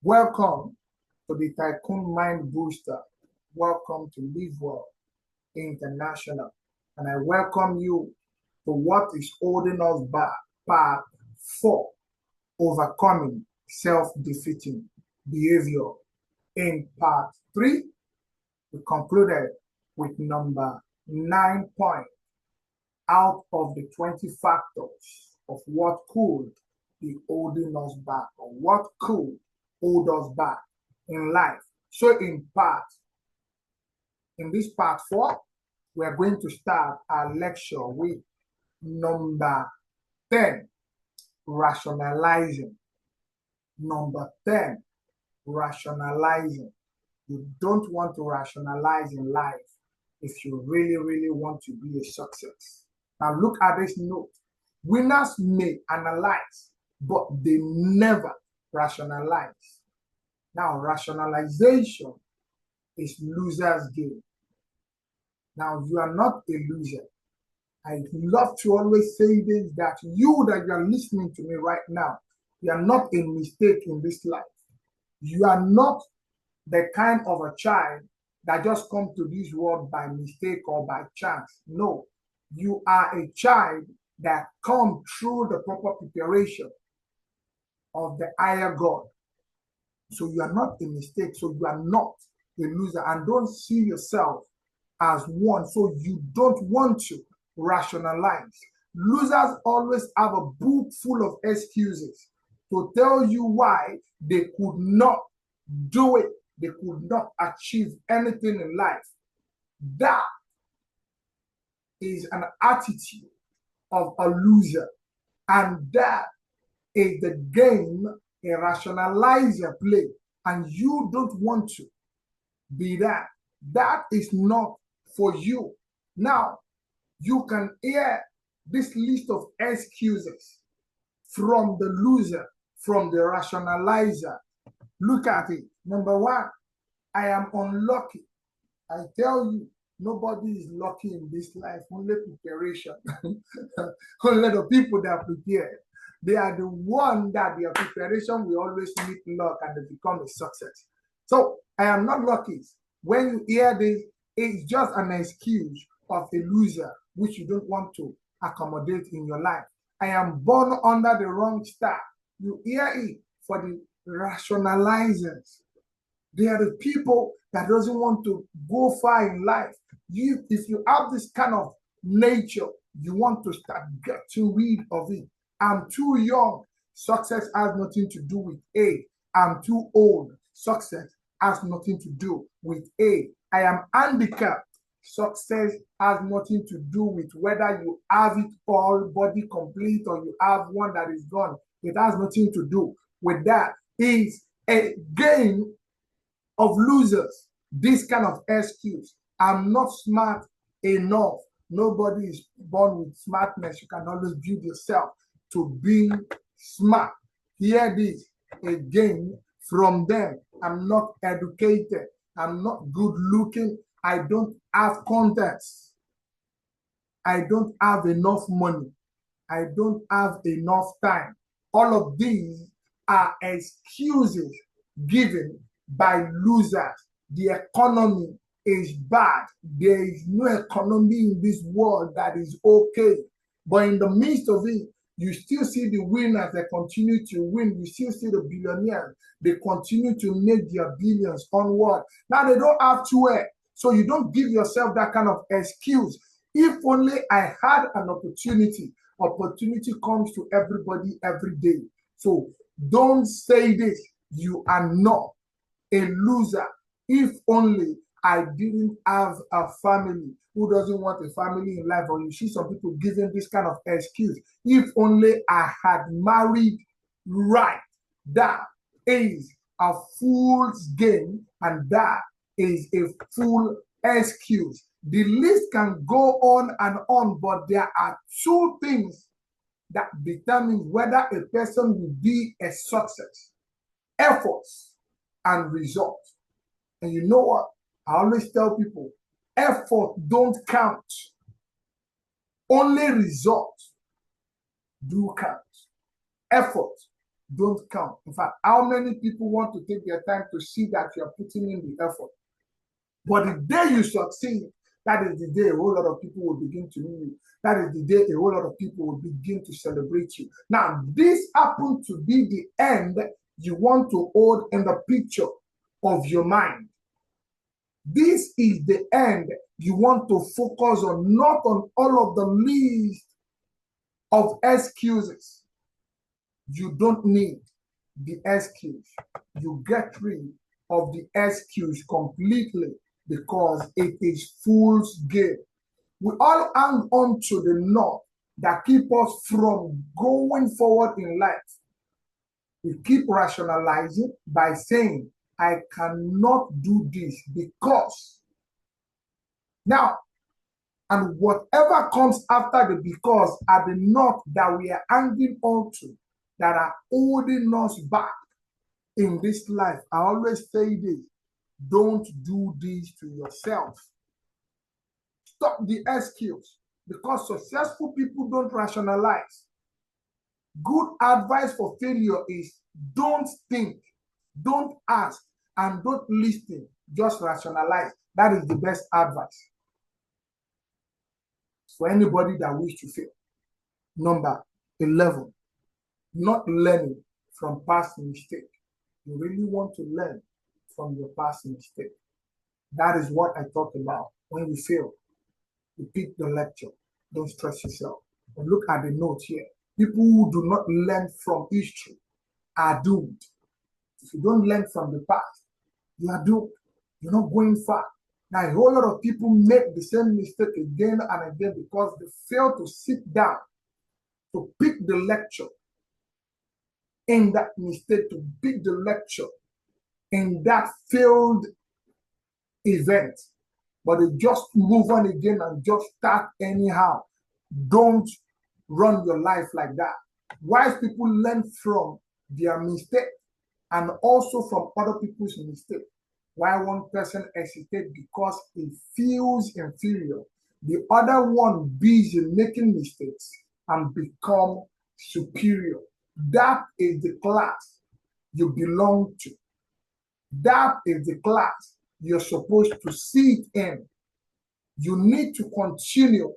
Welcome to the Tycoon Mind Booster. Welcome to Live Well International. And I welcome you to what is holding us back, part 4, overcoming self-defeating behavior. In part 3, we concluded with number 9 point out of the 20 factors of what could be holding us back, or what could hold us back in life. So in this part 4, we're going to start our lecture with number 10, rationalizing. Number 10, rationalizing. You don't want to rationalize in life if you really want to be a success. Now look at this note. Winners may analyze, but they never rationalize. Now, rationalization is loser's game. Now, you are not a loser. I love to always say this, that you are listening to me right now, you are not a mistake in this life. You are not the kind of a child that just come to this world by mistake or by chance. No, you are a child that come through the proper preparation of the higher God. So you are not a mistake. So you are not a loser, and don't see yourself as one. So you don't want to rationalize. Losers always have a book full of excuses to tell you why they could not do it. They could not achieve anything in life. That is an attitude of a loser, and that is the game a rationalizer play, and you don't want to be that. That is not for you. Now, you can hear this list of excuses from the loser, from the rationalizer. Look at it. Number 1, I am unlucky. I tell you, nobody is lucky in this life, only preparation. Only the people that are prepared. They are the one that their preparation will always meet luck and they become a success. So I am not lucky. When you hear this, it's just an excuse of a loser which you don't want to accommodate in your life. I am born under the wrong star. You hear it for the rationalizers. They are the people that doesn't want to go far in life. If you have this kind of nature, you want to start getting rid of it. I'm too young. Success has nothing to do with age. I'm too old. Success has nothing to do with age. I am handicapped. Success has nothing to do with whether you have it all body complete or you have one that is gone. It has nothing to do with that. It's a game of losers. This kind of excuse. I'm not smart enough. Nobody is born with smartness. You can always build yourself to being smart. Hear this again from them. I'm not educated. I'm not good looking. I don't have contacts. I don't have enough money. I don't have enough time. All of these are excuses given by losers. The economy is bad. There is no economy in this world that is okay. But in the midst of it, you still see the winners that continue to win. You still see the billionaires. They continue to make their billions onward. Now they don't have to wear. So you don't give yourself that kind of excuse. If only I had an opportunity. Opportunity comes to everybody every day. So don't say this. You are not a loser. If only I didn't have a family. Who doesn't want a family in life? Or you see some people giving this kind of excuse. If only I had married right. That is a fool's game, and that is a full excuse. The list can go on, but there are 2 things that determine whether a person will be a success: efforts and results. And you know what? I always tell people, effort don't count. Only results do count. Effort don't count. In fact, how many people want to take their time to see that you are putting in the effort? But the day you succeed, that is the day a whole lot of people will begin to know you. That is the day a whole lot of people will begin to celebrate you. Now, this happens to be the end you want to hold in the picture of your mind. This is the end you want to focus on, not on all of the list of excuses. You don't need the excuse. You get rid of the excuse completely because it is fool's game. We all hang on to the knot that keep us from going forward in life. We keep rationalizing by saying, I cannot do this because. Now, and whatever comes after the because are the knot that we are hanging on to that are holding us back in this life. I always say this, don't do this to yourself. Stop the excuse, because successful people don't rationalize. Good advice for failure is don't think, don't ask, and don't listen, just rationalize. That is the best advice for anybody that wishes to fail. Number 11, not learning from past mistakes. You really want to learn from your past mistake. That is what I talked about. When you fail, repeat the lecture. Don't stress yourself. But look at the note here. People who do not learn from history are doomed. If you don't learn from the past, you are doomed. You're not going far. Now, a whole lot of people make the same mistake again and again because they fail to sit down to pick the lecture in that mistake, to pick the lecture in that failed event. But they just move on again and just start anyhow. Don't run your life like that. Wise people learn from their mistake and also from other people's mistake. Why one person hesitates because he feels inferior, the other one busy making mistakes and become superior. That is the class you belong to. That is the class you're supposed to sit in. You need to continue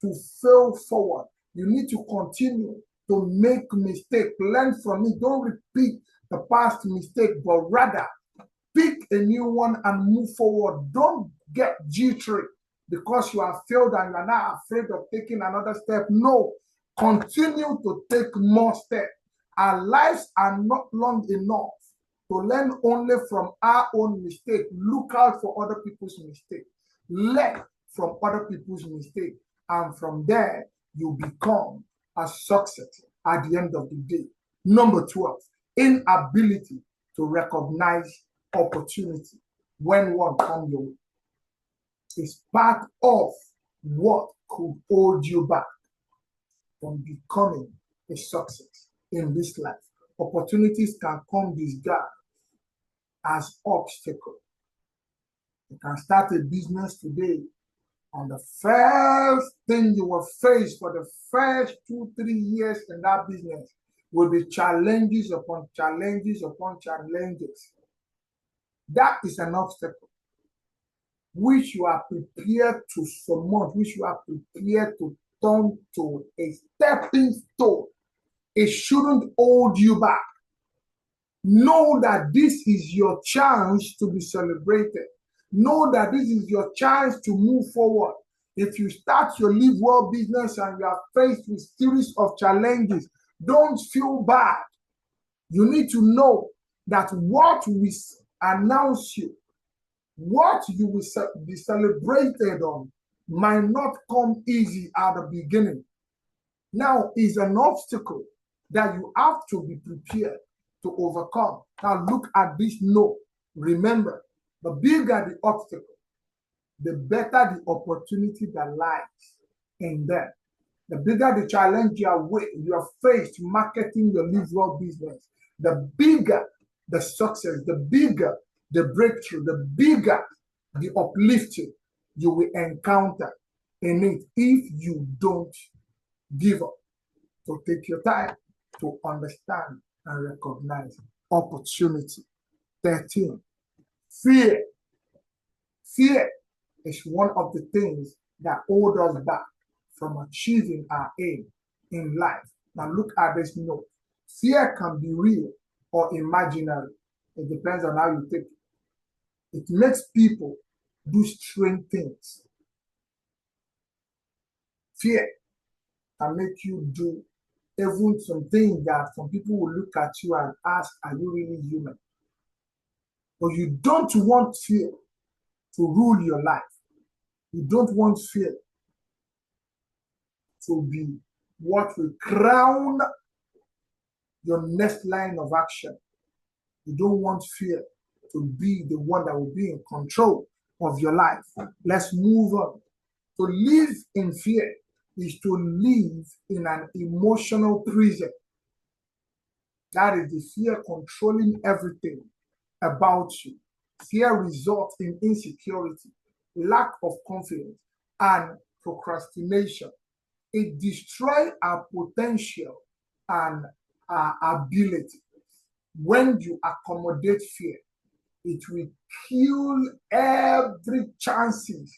to fail forward. You need to continue to make mistakes. Learn from it. Don't repeat the past mistake, but rather pick a new one and move forward. Don't get jittery because you have failed and you are now afraid of taking another step. No, continue to take more steps. Our lives are not long enough to learn only from our own mistake. Look out for other people's mistakes. Learn from other people's mistakes. And from there, you become a success at the end of the day. Number 12, inability to recognize opportunity when one comes your way. It's part of what could hold you back from becoming a success in this life. Opportunities can come disguised as obstacles. You can start a business today, and the first thing you will face for the first 2-3 years in that business will be challenges upon challenges upon challenges. That is an obstacle which you are prepared to surmount, which you are prepared to turn to a stepping stone. It shouldn't hold you back. Know that this is your chance to be celebrated. Know that this is your chance to move forward. If you start your Live Well business and you are faced with series of challenges, don't feel bad. You need to know that what we announce you, what you will be celebrated on, might not come easy at the beginning. Now is an obstacle that you have to be prepared to overcome. Now look at this note. Remember, the bigger the obstacle, the better the opportunity that lies in them. The bigger the challenge you are faced marketing your Live Well business, the bigger the success, the bigger the breakthrough, the bigger the uplifting you will encounter in it if you don't give up. So take your time to understand and recognize opportunity. 13, fear. Fear is one of the things that hold us back from achieving our aim in life. Now look at this note. Fear can be real or imaginary. It depends on how you take it. It makes people do strange things. Fear can make you do even some things that some people will look at you and ask, are you really human? But you don't want fear to rule your life. You don't want fear to be what will crown your next line of action. You don't want fear to be the one that will be in control of your life. Let's move on. To live in fear is to live in an emotional prison. That is the fear controlling everything about you. Fear results in insecurity, lack of confidence, and procrastination. It destroys our potential and our ability. When you accommodate fear, it will kill every chances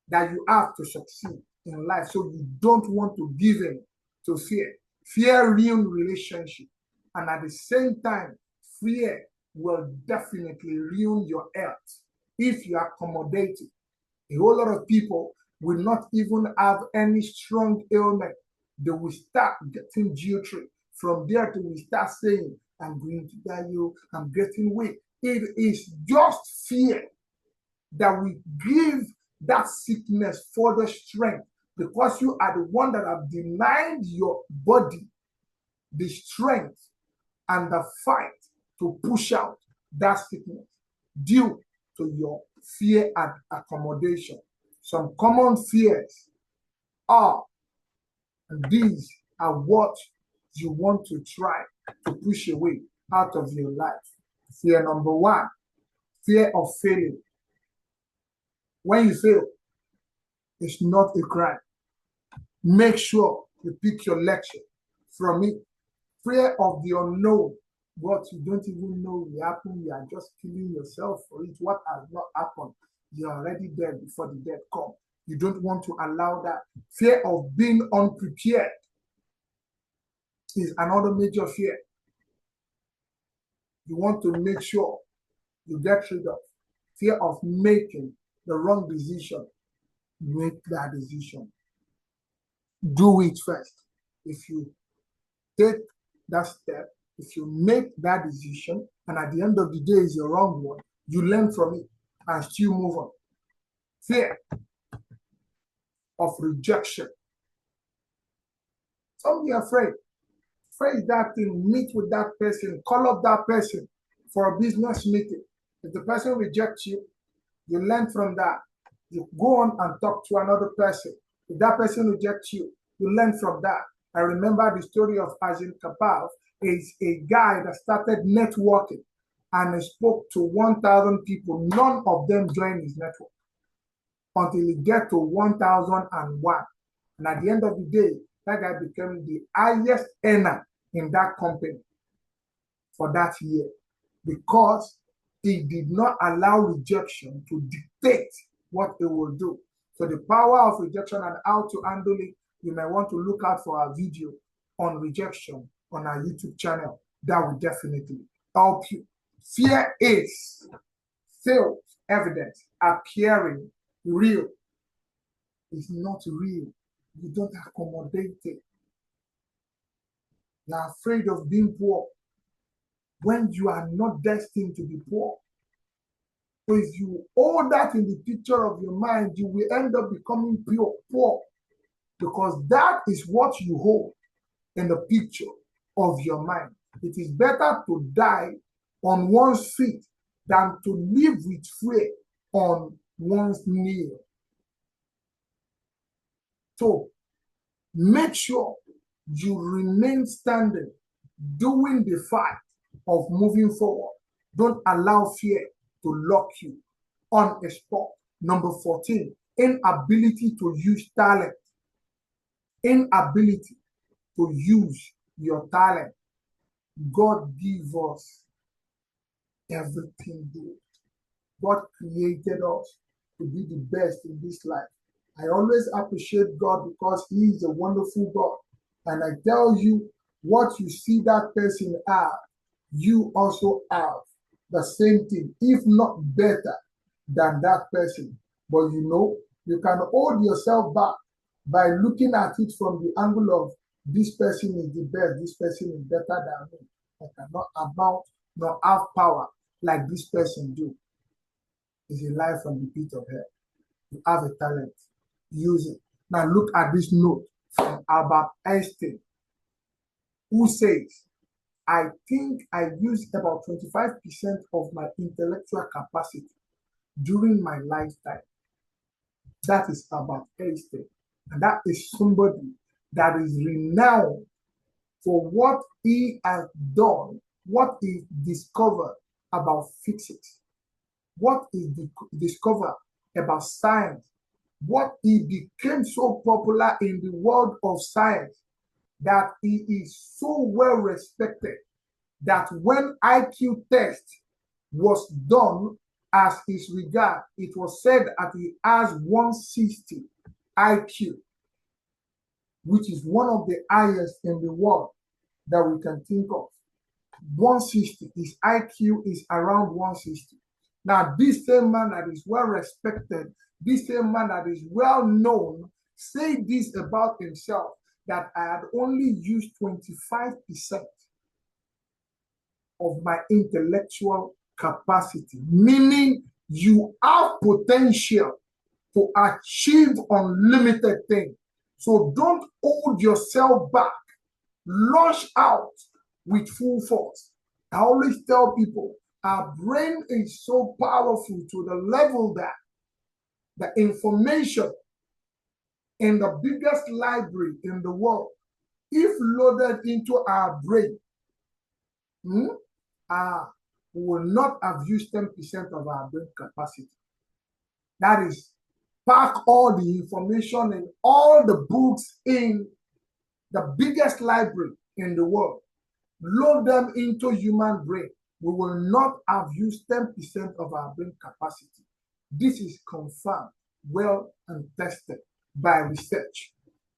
that you have to succeed in life. So you don't want to give in to fear. Fear ruins relationship, and at the same time, fear will definitely ruin your health if you accommodate it. A whole lot of people will not even have any strong ailment. They will start getting jittery. From there, they will start saying, I'm going to die, I'm getting weak. It is just fear that will give that sickness further strength, because you are the one that have denied your body the strength and the fight to push out that sickness due to your fear and accommodation. Some common fears are, and these are what you want to try to push away out of your life. Fear number one, fear of failing. When you fail, it's not a crime. Make sure you pick your lecture from it. Fear of the unknown, what you don't even know will happen. You are just killing yourself for it. What has not happened, you're already dead before the dead come. You don't want to allow that. Fear of being unprepared is another major fear. You want to make sure you get rid of. Fear of making the wrong decision. Make that decision. Do it first. If you take that step, if you make that decision, and at the end of the day is the wrong one, you learn from it and still move on. Fear of rejection. Don't be afraid. Face that thing, meet with that person, call up that person for a business meeting. If the person rejects you, you learn from that. You go on and talk to another person. If that person rejects you, you learn from that. I remember the story of Azim Kapal, is a guy that started networking and he spoke to 1,000 people. None of them joined his network until he get to 1,001. And at the end of the day, that guy became the highest earner in that company for that year, because he did not allow rejection to dictate what he will do. So the power of rejection and how to handle it, you may want to look out for our video on rejection on our YouTube channel. That will definitely help you. Fear is false evidence appearing real. It's not real. You don't accommodate it. You're afraid of being poor when you are not destined to be poor. So if you hold that in the picture of your mind, you will end up becoming poor, because that is what you hold in the picture of your mind. It is better to die on one's feet than to live with fear on one's knee. So make sure you remain standing, doing the fight of moving forward. Don't allow fear to lock you on a spot. Number 14, inability to use talent. Inability to use your talent. God give us everything good. God created us to be the best in this life. I always appreciate God because He is a wonderful God. And I tell you, what you see that person have, you also have the same thing, if not better than that person. But you can hold yourself back by looking at it from the angle of this person is the best, this person is better than me. I cannot amount nor have power like this person do. Is a lie from the pit of hell. You have a talent, use it. Now look at this note from Albert Einstein, who says, I think I used about 25% of my intellectual capacity during my lifetime. That is Albert Einstein. And that is somebody that is renowned for what he has done, what he discovered about physics, what he discovered about science, what he became so popular in the world of science that he is so well respected that when IQ test was done as his regard, it was said that he has 160 IQ, which is one of the highest in the world that we can think of. 160, his IQ is around 160. Now, this same man that is well respected, this same man that is well known, say this about himself, that I had only used 25% of my intellectual capacity, meaning you have potential to achieve unlimited things. So don't hold yourself back. Launch out with full force. I always tell people our brain is so powerful to the level that the information in the biggest library in the world, if loaded into our brain, we will not have used 10% of our brain capacity. That is, pack all the information and all the books in the biggest library in the world, load them into human brain. We will not have used 10% of our brain capacity. This is confirmed, well, and tested by research.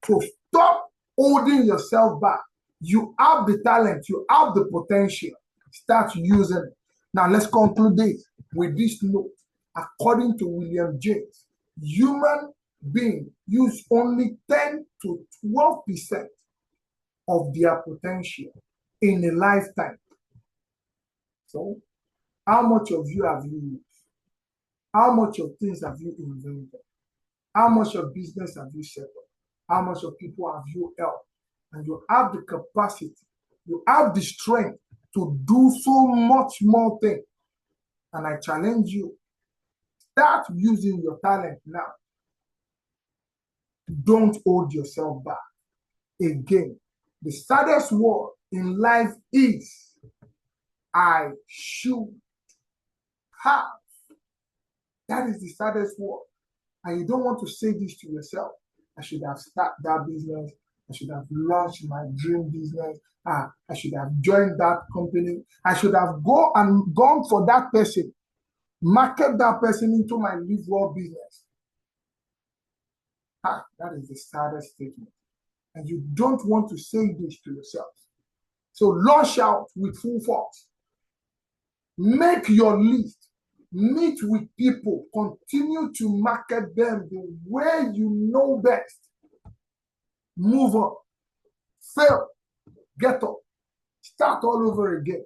So stop holding yourself back. You have the talent, you have the potential. Start using it. Now let's conclude this with this note. According to William James, human beings use only 10 to 12% of their potential in a lifetime. So, how much of you have you used? How much of things have you invented? How much of business have you set up? How much of people have you helped? And you have the capacity, you have the strength to do so much more things. And I challenge you, start using your talent now. Don't hold yourself back. Again, the saddest word in life is I should have. That is the saddest word. And you don't want to say this to yourself. I should have started that business. I should have launched my dream business. I should have joined that company. I should have gone for that person, market that person into my live well business. That is the saddest statement. And you don't want to say this to yourself. So launch out with full force. Make your list. Meet with people. Continue to market them the way you know best. Move on. Fail. Get up. Start all over again.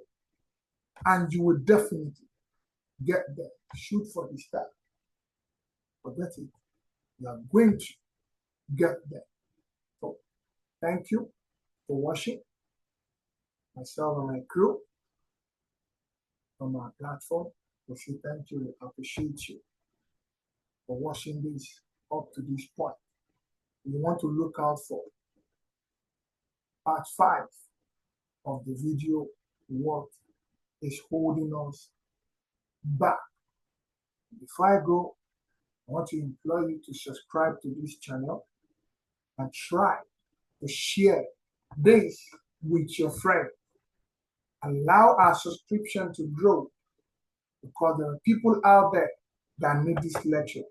And you will definitely get there. Shoot for the star. Forget it. You are going to get there. So, thank you for watching. Myself and my crew from our platform, we say thank you. We appreciate you for watching this up to this point. You want to look out for part 5 of the video, what is holding us back. Before I go, I want to implore you to subscribe to this channel and try to share this with your friends. Allow our subscription to grow, because there are people out there that need this lecture.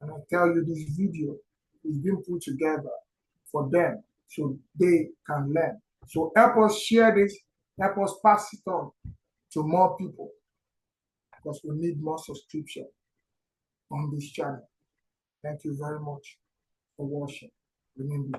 And I tell you, this video is being put together for them so they can learn. So help us share this, help us pass it on to more people, because we need more subscription on this channel. Thank you very much for watching. Remember,